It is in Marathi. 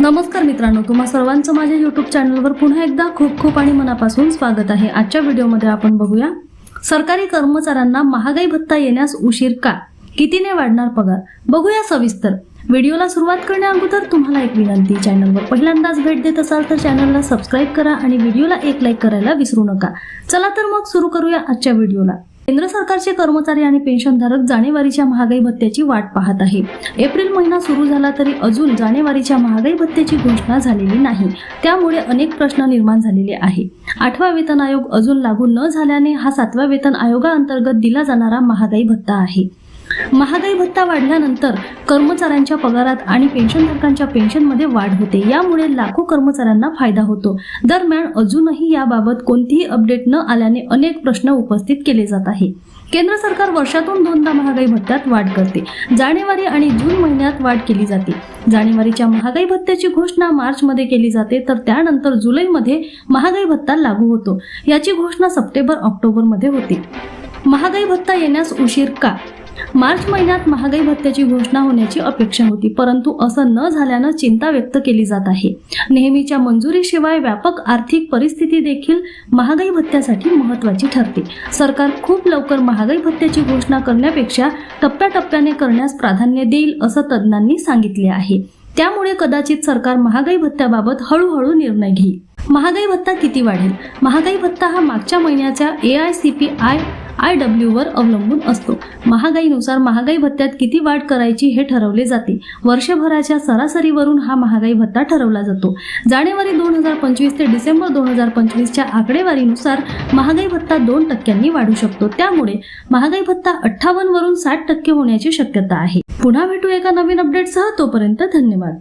नमस्कार मित्रांनो, तुम्हा सर्वांचं माझ्या YouTube चॅनलवर पुन्हा एकदा खूप खूप आणि मनापासून स्वागत आहे। आजच्या व्हिडिओमध्ये आपण बघूया सरकारी कर्मचाऱ्यांना महागाई भत्ता येण्यास उशीर का, कितीने वाढणार पगार, बघूया सविस्तर। व्हिडिओला सुरुवात करण्याअगोदर तुम्हाला एक विनंती, चॅनलवर पहिल्यांदाच भेट देत असाल तर चॅनलला सबस्क्राइब करा आणि व्हिडिओला एक लाईक करायला विसरू नका। चला तर मग सुरू करूया आजच्या व्हिडिओला। केंद्र सरकारचे कर्मचारी आणि पेन्शनधारक जानेवारीच्या महागाई भत्त्याची वाट पाहत आहे। एप्रिल महिना सुरू झाला तरी अजून जानेवारीच्या महागाई भत्त्याची घोषणा झालेली नाही, त्यामुळे अनेक प्रश्न निर्माण झालेले आहे। 8वा वेतन आयोग अजून लागू न झाल्याने हा 7व्या वेतन आयोगाअंतर्गत दिला जाणारा महागाई भत्ता आहे। महागाई भत्ता वाढल्यानंतर कर्मचाऱ्यांच्या पगारात आणि पेन्शनधारकांच्या पेन्शनमध्ये वाढ होते, यामुळे लाखो कर्मचाऱ्यांना फायदा होतो। दरम्यान अजूनही याबाबत कोणतीही अपडेट न आल्याने अनेक प्रश्न उपस्थित केले जात आहे। केंद्र सरकार वर्षातून 2दा महागाई भत्त्यात वाढ करते। जानेवारी आणि जून महिन्यात वाढ केली जाते। जानेवारीच्या महागाई भत्त्याची घोषणा मार्चमध्ये केली जाते, तर त्यानंतर जुलैमध्ये महागाई भत्ता लागू होतो। याची घोषणा सप्टेंबर-ऑक्टोबरमध्ये होते। महागाई भत्ता येण्यास उशीर का? मार्च महिन्यात महागाई भत्त्याची घोषणा होण्याची अपेक्षा होती, परंतु असं न झाल्यानं चिंता व्यक्त केली जात आहे। नेहमीच्या मंजुरीशिवाय व्यापक आर्थिक परिस्थिती देखील महागाई भत्त्यासाठी महत्त्वाची ठरते। सरकार खूप लवकर महागाई भत्त्याची घोषणा करण्यापेक्षा टप्प्याटप्प्याने करण्यास प्राधान्य देईल असं तज्ञांनी सांगितले आहे। त्यामुळे कदाचित सरकार महागाई भत्त्याबाबत हळूहळू निर्णय घेईल। महागाई भत्ता किती वाढेल? महागाई भत्ता हा मागच्या महिन्याच्या AICPI-IW वर अवलंबून असतो। महागाईनुसार महागाई भत्त्यात किती वाढ करायची हे ठरवले जाते। वर्षभराच्या सरासरीवरून हा महागाई भत्ता ठरवला जातो। जानेवारी 2025 ते डिसेंबर 2025 च्या आकडेवारीनुसार महागाई भत्ता 2% वाढू शकतो। त्यामुळे महागाई भत्ता 58 वरून 60% होण्याची शक्यता आहे। पुन्हा भेटू एका नवीन अपडेटसह, तोपर्यंत धन्यवाद।